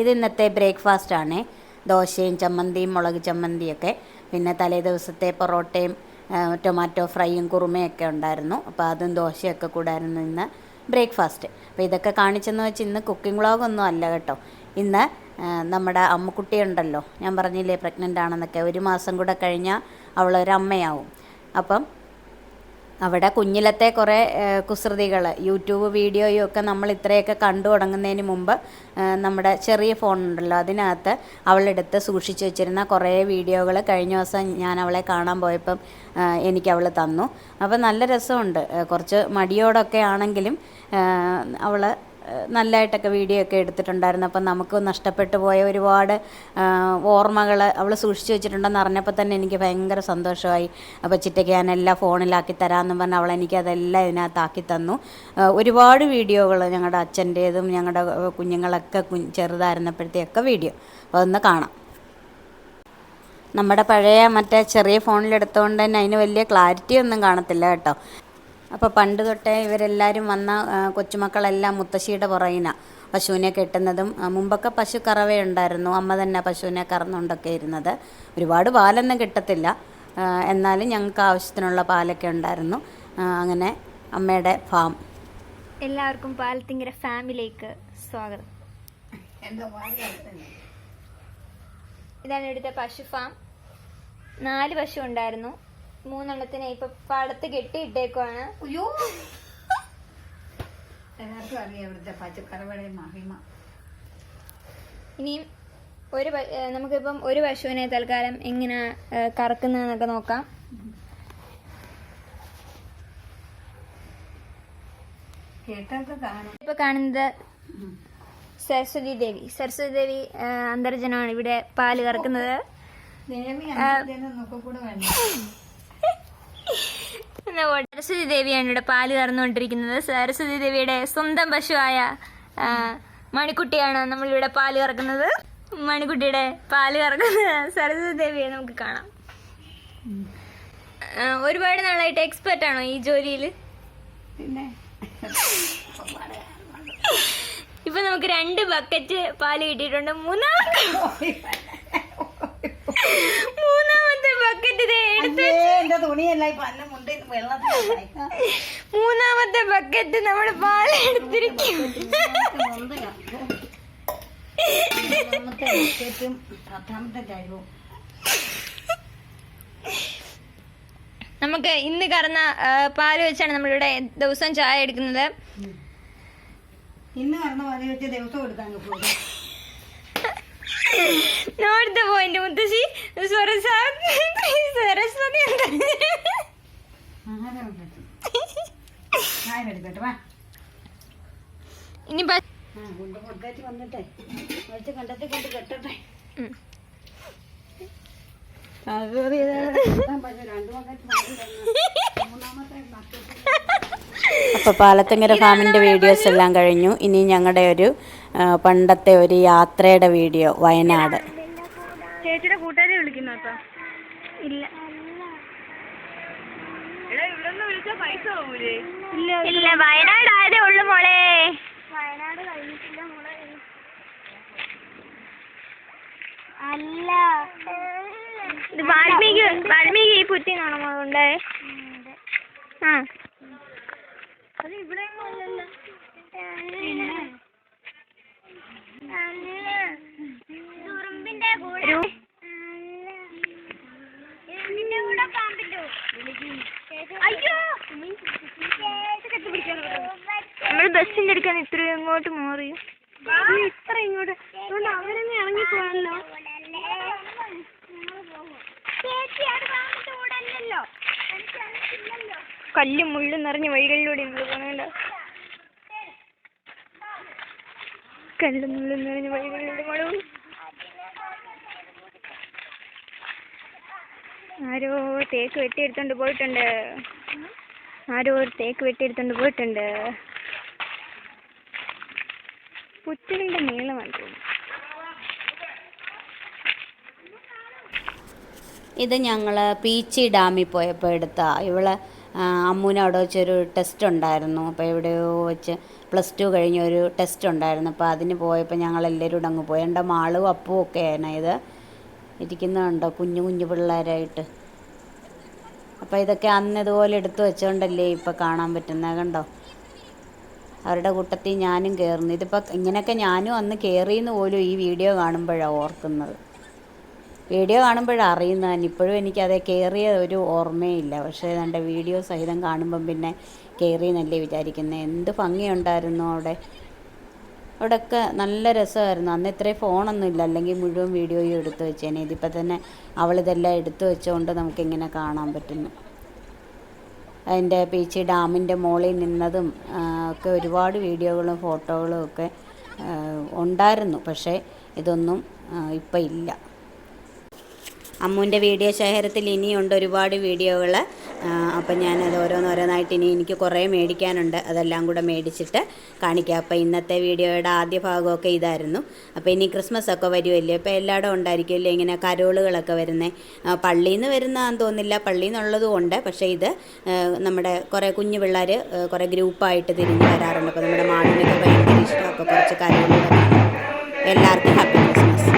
ഇത് ഇന്നത്തെ ബ്രേക്ക്ഫാസ്റ്റാണ്. ദോശയും ചമ്മന്തിയും മുളക് ചമ്മന്തിയൊക്കെ, പിന്നെ തലേ ദിവസത്തെ പൊറോട്ടയും ടൊമാറ്റോ ഫ്രൈയും കുറുമയൊക്കെ ഉണ്ടായിരുന്നു. അപ്പോൾ അതും ദോശയൊക്കെ കൂടായിരുന്നു ഇന്ന് ബ്രേക്ക്ഫാസ്റ്റ്. അപ്പോൾ ഇതൊക്കെ കാണിച്ചെന്ന് വെച്ച് ഇന്ന് കുക്കിംഗ് വ്ളോഗൊന്നും അല്ല കേട്ടോ. ഇന്ന് നമ്മുടെ അമ്മുക്കുട്ടിയുണ്ടല്ലോ, ഞാൻ പറഞ്ഞില്ലേ പ്രഗ്നൻ്റ് ആണെന്നൊക്കെ, 1 മാസം കൂടെ കഴിഞ്ഞാൽ അവളൊരമ്മയാവും. അപ്പം അവിടെ കുഞ്ഞിലത്തെ കുറേ കുസൃതികൾ, യൂട്യൂബ് വീഡിയോയും ഒക്കെ നമ്മൾ ഇത്രയൊക്കെ കണ്ടു തുടങ്ങുന്നതിന് മുമ്പ് നമ്മുടെ ചെറിയ ഫോണുണ്ടല്ലോ, അതിനകത്ത് അവളെടുത്ത് സൂക്ഷിച്ച് വെച്ചിരുന്ന കുറേ വീഡിയോകൾ കഴിഞ്ഞ ദിവസം ഞാൻ അവളെ കാണാൻ പോയപ്പം എനിക്കവൾ തന്നു. അപ്പോൾ നല്ല രസമുണ്ട്. കുറച്ച് മടിയോടൊക്കെ ആണെങ്കിലും അവൾ നല്ലതായിട്ടൊക്കെ വീഡിയോ ഒക്കെ എടുത്തിട്ടുണ്ടായിരുന്നു. അപ്പം നമുക്ക് നഷ്ടപ്പെട്ടു പോയ ഒരുപാട് ഓർമ്മകൾ അവൾ സൂക്ഷിച്ച് വെച്ചിട്ടുണ്ടെന്ന് അറിഞ്ഞപ്പോൾ തന്നെ എനിക്ക് ഭയങ്കര സന്തോഷമായി. അപ്പോൾ ചിറ്റയ്ക്ക് ഞാനെല്ലാം ഫോണിലാക്കി തരാമെന്ന് പറഞ്ഞ് അവൾ എനിക്കതെല്ലാം ഇതിനകത്താക്കി തന്നു. ഒരുപാട് വീഡിയോകൾ, ഞങ്ങളുടെ അച്ഛൻ്റേതും ഞങ്ങളുടെ കുഞ്ഞുങ്ങളൊക്കെ ചെറുതായിരുന്നപ്പോഴത്തെയൊക്കെ വീഡിയോ. അപ്പോൾ അതൊന്ന് കാണാം. നമ്മുടെ പഴയ മറ്റേ ചെറിയ ഫോണിലെടുത്തുകൊണ്ട് തന്നെ അതിന് വലിയ ക്ലാരിറ്റി ഒന്നും കാണത്തില്ല കേട്ടോ. അപ്പോൾ പണ്ട് തൊട്ടേ ഇവരെല്ലാവരും വന്ന കൊച്ചുമക്കളെല്ലാം മുത്തശ്ശിയുടെ പുറകിനാണ് പശുവിനെ കെട്ടുന്നതും. മുമ്പൊക്കെ പശു കറവയുണ്ടായിരുന്നു, അമ്മ തന്നെ പശുവിനെ കറന്നുകൊണ്ടൊക്കെ ഇരുന്നത്. ഒരുപാട് പാലൊന്നും കിട്ടത്തില്ല, എന്നാലും ഞങ്ങൾക്ക് ആവശ്യത്തിനുള്ള പാലൊക്കെ ഉണ്ടായിരുന്നു. അങ്ങനെ അമ്മയുടെ ഫാം. എല്ലാവർക്കും പാലത്തിങ്കര ഫാമിലിയിലേക്ക് സ്വാഗതം. ഇതാണ് ഇവിടുത്തെ പശു ഫാം. 4 പശു ഉണ്ടായിരുന്നു. 3 എണ്ണത്തിനെ ഇപ്പൊ പാടത്ത് കെട്ടിയിട്ടേക്കുവാണ്. ഇനിയും നമുക്കിപ്പം ഒരു പശുവിനെ തൽക്കാലം എങ്ങനെ കറക്കുന്നതെന്നൊക്കെ നോക്കാം. ഇപ്പൊ കാണുന്നത് സരസ്വതി ദേവി അന്തർജനമാണ് ഇവിടെ പാല് കറക്കുന്നത്. സരസ്വതി ദേവിയാണ് ഇവിടെ പാല് കറന്നുകൊണ്ടിരിക്കുന്നത്. സരസ്വതി ദേവിയുടെ സ്വന്തം പശുവായ മണിക്കുട്ടിയാണ് നമ്മളിവിടെ പാല് കറക്കുന്നത്. മണിക്കുട്ടിയുടെ പാല് കറക്കുന്ന സരസ്വതി ദേവിയെ നമുക്ക് കാണാം. ഒരുപാട് നാളായിട്ട് എക്സ്പെർട്ട് ആണോ ഈ ജോലിയിൽ? ഇപ്പൊ നമുക്ക് 2 ബക്കറ്റ് പാല് കിട്ടിയിട്ടുണ്ട്. മൂന്നാമത്തെ ബക്കറ്റ് മൂന്നാമത്തെ ബക്കറ്റ് നമ്മൾ പാല് എടുത്തിരിക്കും. നമുക്ക് ഇന്ന് കറന്ന പാല് വെച്ചാണ് നമ്മളിവിടെ ദിവസം ചായ എടുക്കുന്നത്. ഇന്ന് കറന്ന പാല് വെച്ച് ദിവസം എടുക്കാൻ നോട്ട് പോയിന്റ് മുത്തശ്ശി. സരസ്വതി ഇനി വന്നിട്ടേ കണ്ടെത്തി കൊണ്ട് കെട്ടട്ടെ. അപ്പോൾ പാലത്തിങ്കര ഫാമിൻ്റെ വീഡിയോസ് എല്ലാം കഴിഞ്ഞു. ഇനി ഞങ്ങളുടെ ഒരു പണ്ടത്തെ ഒരു യാത്രയുടെ വീഡിയോ, വയനാട്. ചേച്ചിയുടെ കൂട്ടുകാരെ വിളിക്കുന്നു. ഇല്ല, ഇല്ല, വയനാട് ആയതേ ഉള്ളു മോളെ. വയനാട് കഴിഞ്ഞിട്ടില്ല മോളെ. അല്ല, ഇത് വാൽമീകി ഈ പുറ്റിനാണോ മോളുണ്ടേ? ആ, അത് ഇവിടെ അല്ലല്ലോ. നമ്മള് ബസ്സിന്റെ അടുക്കാൻ ഇത്ര ഇങ്ങോട്ട് മാറി, ഇത്ര ഇങ്ങോട്ട്. അതുകൊണ്ട് അവരൊന്നും ഇറങ്ങിപ്പോയല്ലോ. കല്ലും മുള്ളും നിറഞ്ഞ വഴികളിലൂടെ നമ്മള് പോണേണ്ട. കല്ലും മുള്ളും നിറഞ്ഞ വഴികളിലൂടെ പോണു. ആരോ തേക്ക് വെട്ടിയെടുത്തോണ്ട് പോയിട്ടുണ്ട്. പുറ്റുകളുടെ നീളമാണ് തോന്നുന്നു. ഇത് ഞങ്ങൾ പീച്ചി ഡാമിൽ പോയപ്പോൾ എടുത്ത. ഇവള് അമ്മൂന് അവിടെ വെച്ചൊരു ടെസ്റ്റ് ഉണ്ടായിരുന്നു. അപ്പോൾ എവിടെയോ വെച്ച് +2 കഴിഞ്ഞ ഒരു ടെസ്റ്റ് ഉണ്ടായിരുന്നു. അപ്പോൾ അതിന് പോയപ്പോൾ ഞങ്ങളെല്ലാവരും കൂടെ അങ്ങ് പോയി. എൻ്റെ മാളും അപ്പവും ഒക്കെയാണ് ഇത് ഇരിക്കുന്നുണ്ടോ, കുഞ്ഞു കുഞ്ഞു പിള്ളേരായിട്ട്. അപ്പോൾ ഇതൊക്കെ അന്ന് ഇതുപോലെ എടുത്തു വെച്ചോണ്ടല്ലേ ഇപ്പോൾ കാണാൻ പറ്റുന്നത്. കണ്ടോ, അവരുടെ കൂട്ടത്തിൽ ഞാനും കയറുന്നു. ഇതിപ്പോൾ ഇങ്ങനെയൊക്കെ ഞാനും അന്ന് കയറിയെന്ന് പോലും ഈ വീഡിയോ കാണുമ്പോഴാണ് ഓർക്കുന്നത്. വീഡിയോ കാണുമ്പോഴാണ് അറിയുന്നത്. ഇപ്പോഴും എനിക്കതേ കയറിയ ഒരു ഓർമ്മയില്ല. പക്ഷേ എൻ്റെ വീഡിയോ സഹിതം കാണുമ്പം പിന്നെ കയറിയെന്നല്ലേ വിചാരിക്കുന്നത്. എന്ത് ഭംഗിയുണ്ടായിരുന്നു അവിടെയൊക്കെ. നല്ല രസമായിരുന്നു. അന്ന് ഇത്രയും ഫോണൊന്നും ഇല്ല, അല്ലെങ്കിൽ മുഴുവൻ വീഡിയോയും എടുത്ത് വെച്ചേനെ. ഇതിപ്പോൾ തന്നെ അവളിതെല്ലാം എടുത്തു വെച്ചുകൊണ്ട് നമുക്കിങ്ങനെ കാണാൻ പറ്റുന്നു. അതിൻ്റെ പീച്ചി ഡാമിൻ്റെ മുകളിൽ നിന്നതും ഒക്കെ ഒരുപാട് വീഡിയോകളും ഫോട്ടോകളും ഒക്കെ ഉണ്ടായിരുന്നു. പക്ഷേ ഇതൊന്നും ഇപ്പം ഇല്ല. അമ്മുവിൻ്റെ വീഡിയോ ശേഖരത്തിൽ ഇനിയുണ്ട് ഒരുപാട് വീഡിയോകൾ. അപ്പം ഞാനത് ഓരോന്നോരോന്നായിട്ട് ഇനി എനിക്ക് കുറേ മേടിക്കാനുണ്ട്. അതെല്ലാം കൂടെ മേടിച്ചിട്ട് കാണിക്കാം. അപ്പോൾ ഇന്നത്തെ വീഡിയോയുടെ ആദ്യ ഭാഗമൊക്കെ ഇതായിരുന്നു. അപ്പോൾ ഇനി ക്രിസ്മസ് ഒക്കെ വരുമല്ലേ, അപ്പോൾ എല്ലായിടും ഉണ്ടായിരിക്കുമല്ലേ ഇങ്ങനെ കരോളുകളൊക്കെ വരുന്നത്. പള്ളിയിൽ നിന്ന് വരുന്നതാണെന്ന് തോന്നുന്നില്ല, പള്ളിയിൽ നിന്നുള്ളതും ഉണ്ട്. പക്ഷേ ഇത് നമ്മുടെ കുറേ കുഞ്ഞു പിള്ളേർ കുറേ ഗ്രൂപ്പായിട്ട് തിരിഞ്ഞ് വരാറുണ്ട്. അപ്പോൾ നമ്മുടെ മാളിനൊക്കെ ഭയങ്കര ഇഷ്ടം. അപ്പോൾ കുറച്ച് കരോളുകളൊക്കെ. എല്ലാവർക്കും ഹാപ്പി ക്രിസ്മസ്.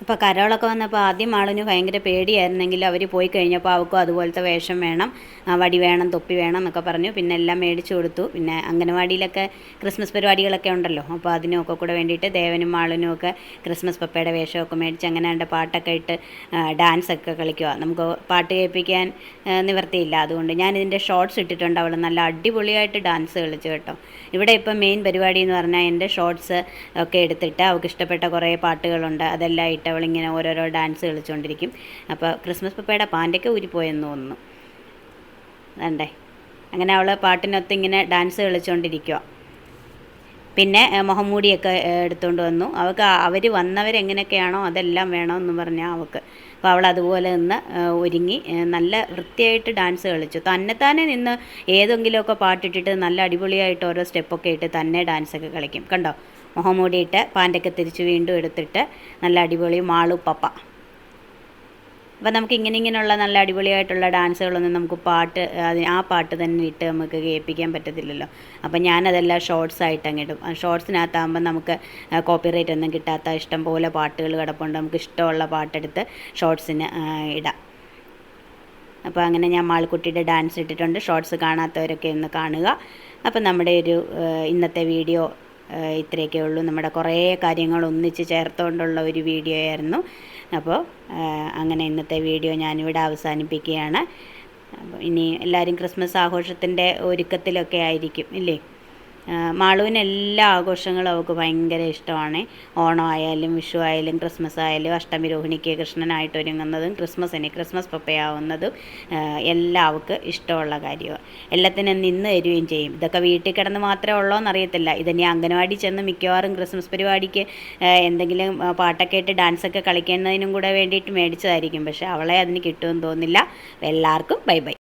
അപ്പോൾ കരോളൊക്കെ വന്നപ്പോൾ ആദ്യം ആളിന് ഭയങ്കര പേടിയായിരുന്നെങ്കിൽ അവർ പോയി കഴിഞ്ഞപ്പോൾ അവൾക്കും അതുപോലത്തെ വേഷം വേണം, വടി വേണം, തൊപ്പി വേണം എന്നൊക്കെ പറഞ്ഞു. പിന്നെ എല്ലാം മേടിച്ചു കൊടുത്തു. പിന്നെ അംഗനവാടിയിലൊക്കെ ക്രിസ്മസ് പരിപാടികളൊക്കെ ഉണ്ടല്ലോ, അപ്പോൾ അതിനൊക്കെ കൂടെ വേണ്ടിയിട്ട് ദേവനും മാളിനും ഒക്കെ ക്രിസ്മസ് പപ്പയുടെ വേഷമൊക്കെ മേടിച്ച് അങ്ങനെ എൻ്റെ പാട്ടൊക്കെ ഇട്ട് ഡാൻസൊക്കെ കളിക്കുക. നമുക്ക് പാട്ട് കേൾപ്പിക്കാൻ നിവർത്തിയില്ല, അതുകൊണ്ട് ഞാനിതിൻ്റെ ഷോർട്സ് ഇട്ടിട്ടുണ്ട്. അവൾ നല്ല അടിപൊളിയായിട്ട് ഡാൻസ് കളിച്ചു കേട്ടോ. ഇവിടെ ഇപ്പം മെയിൻ പരിപാടി എന്ന് പറഞ്ഞാൽ എൻ്റെ ഷോർട്സ് ഒക്കെ എടുത്തിട്ട് അവൾക്ക് ഇഷ്ടപ്പെട്ട കുറേ പാട്ടുകളുണ്ട്, അതെല്ലാം ഇട്ട് അവളിങ്ങനെ ഓരോരോ ഡാൻസ് കളിച്ചുകൊണ്ടിരിക്കും. അപ്പോൾ ക്രിസ്മസ് പപ്പയുടെ പാൻ്റൊക്കെ ഊരിപ്പോയെന്ന് തോന്നുന്നു. വേണ്ടേ, അങ്ങനെ അവൾ പാട്ടിനൊത്ത് ഇങ്ങനെ ഡാൻസ് കളിച്ചുകൊണ്ടിരിക്കുക. പിന്നെ മുഖംമൂടിയൊക്കെ എടുത്തുകൊണ്ട് വന്നു. അവൾക്ക് അവർ വന്നവരെങ്ങനെയൊക്കെയാണോ അതെല്ലാം വേണമെന്ന് പറഞ്ഞാൽ അവൾക്ക്. അപ്പോൾ അവൾ അതുപോലെ നിന്ന് ഒരുങ്ങി നല്ല വൃത്തിയായിട്ട് ഡാൻസ് കളിച്ചു. തന്നെത്താനെ നിന്ന് ഏതെങ്കിലുമൊക്കെ പാട്ടിട്ടിട്ട് നല്ല അടിപൊളിയായിട്ട് ഓരോ സ്റ്റെപ്പൊക്കെ ഇട്ട് തന്നെ ഡാൻസൊക്കെ കളിക്കും. കണ്ടോ, മുഖംമൂടിയിട്ട് പാൻ്റൊക്കെ തിരിച്ച് വീണ്ടും എടുത്തിട്ട് നല്ല അടിപൊളി മാളു പപ്പ. അപ്പോൾ നമുക്ക് ഇങ്ങനെയുള്ള നല്ല അടിപൊളിയായിട്ടുള്ള ഡാൻസുകളൊന്നും നമുക്ക് ആ പാട്ട് തന്നെ ഇട്ട് നമുക്ക് കേൾപ്പിക്കാൻ പറ്റത്തില്ലല്ലോ. അപ്പോൾ ഞാനതെല്ലാം ഷോർട്സ് ആയിട്ട് അങ്ങ് ഇടും. ഷോർട്സിനകത്താകുമ്പോൾ നമുക്ക് കോപ്പിറൈറ്റ് ഒന്നും കിട്ടാത്ത ഇഷ്ടം പോലെ പാട്ടുകൾ കിടപ്പുണ്ട്. നമുക്ക് ഇഷ്ടമുള്ള പാട്ടെടുത്ത് ഷോർട്സിന് ഇടാം. അപ്പോൾ അങ്ങനെ ഞാൻ മാളിക്കുട്ടിയുടെ ഡാൻസ് ഇട്ടിട്ടുണ്ട്. ഷോർട്സ് കാണാത്തവരൊക്കെ ഒന്ന് കാണുക. അപ്പോൾ നമ്മുടെ ഒരു ഇന്നത്തെ വീഡിയോ ഇത്രയൊക്കെ ഉള്ളൂ. നമ്മുടെ കുറേ കാര്യങ്ങൾ ഒന്നിച്ച് ചേർത്തുകൊണ്ടുള്ള ഒരു വീഡിയോ ആയിരുന്നു. അപ്പോൾ അങ്ങനെ ഇന്നത്തെ വീഡിയോ ഞാനിവിടെ അവസാനിപ്പിക്കുകയാണ്. അപ്പോൾ ഇനി എല്ലാവരും ക്രിസ്മസ് ആഘോഷത്തിൻ്റെ ഒരുക്കത്തിലൊക്കെ ആയിരിക്കും ഇല്ലേ. മാളുവിന് എല്ലാ ആഘോഷങ്ങളും അവൾക്ക് ഭയങ്കര ഇഷ്ടമാണ്. ഓണം ആയാലും വിഷു ആയാലും ക്രിസ്മസ് ആയാലും അഷ്ടമി രോഹിണിക്ക് കൃഷ്ണനായിട്ട് ഒരുങ്ങുന്നതും ക്രിസ്മസ് പപ്പയാവുന്നതും എല്ലാം അവൾക്ക് ഇഷ്ടമുള്ള കാര്യമാണ്. എല്ലാത്തിനും നിന്ന് തരുകയും ചെയ്യും. ഇതൊക്കെ വീട്ടിൽ കിടന്ന് മാത്രമേ ഉള്ളൂ എന്നറിയത്തില്ല. ഇതിനി അംഗനവാടി ചെന്ന് മിക്കവാറും ക്രിസ്മസ് പരിപാടിക്ക് എന്തെങ്കിലും പാട്ടൊക്കെ ഇട്ട് ഡാൻസൊക്കെ കളിക്കുന്നതിനും കൂടെ വേണ്ടിയിട്ട് മേടിച്ചതായിരിക്കും. പക്ഷേ അവളെ അതിന് കിട്ടുമെന്ന് തോന്നുന്നില്ല. എല്ലാവർക്കും ബൈ ബൈ.